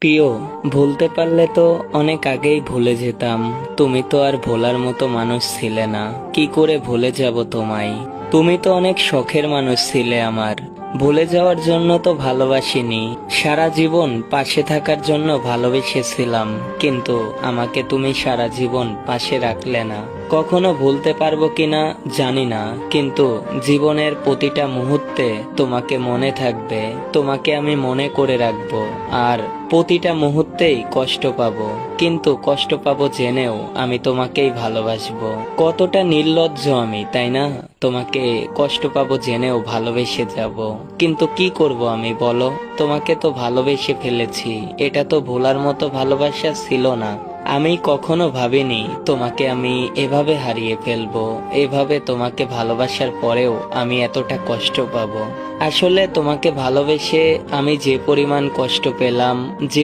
প্রিয়, ভুলতে পারলে তো অনেক আগেই ভুলে যেতাম। তুমি তো আর ভোলার মতো মানুষ ছিলে না। কি করে ভুলে যাব তোমায়? তুমি তো অনেক শখের মানুষ ছিলে আমার। ভুলে যাওয়ার জন্য তো ভালোবাসিনি, সারা জীবন পাশে থাকার জন্য ভালোবেসেছিলাম। কিন্তু আমাকে তুমি সারা জীবন পাশে রাখলে না। কখনো ভুলতে পারবো কিনা জানি না, কিন্তু জীবনের প্রতিটা মুহূর্তে তোমাকে মনে থাকবে। তোমাকে আমি মনে করে রাখবো। আর প্রতিটা মুহূর্তেই কষ্ট পাবো, কিন্তু কষ্ট পাবো জেনেও আমি তোমাকেই ভালোবাসবো। কতটা নির্লজ্জ আমি, তাই না? তোমাকে কষ্ট পাবো জেনেও ভালোবেসে যাব। কিন্তু কি করব আমি, বলো? তোমাকে তো ভালোবেসে ফেলেছি। এটা তো ভোলার মতো ভালোবাসা ছিল না। আমি কখনো ভাবিনি তোমাকে আমি এভাবে হারিয়ে ফেলবো। এভাবে তোমাকে ভালোবাসার পরেও আমি এতটা কষ্ট পাবো। আসলে তোমাকে ভালোবেসে আমি যে পরিমাণ কষ্ট পেলাম, যে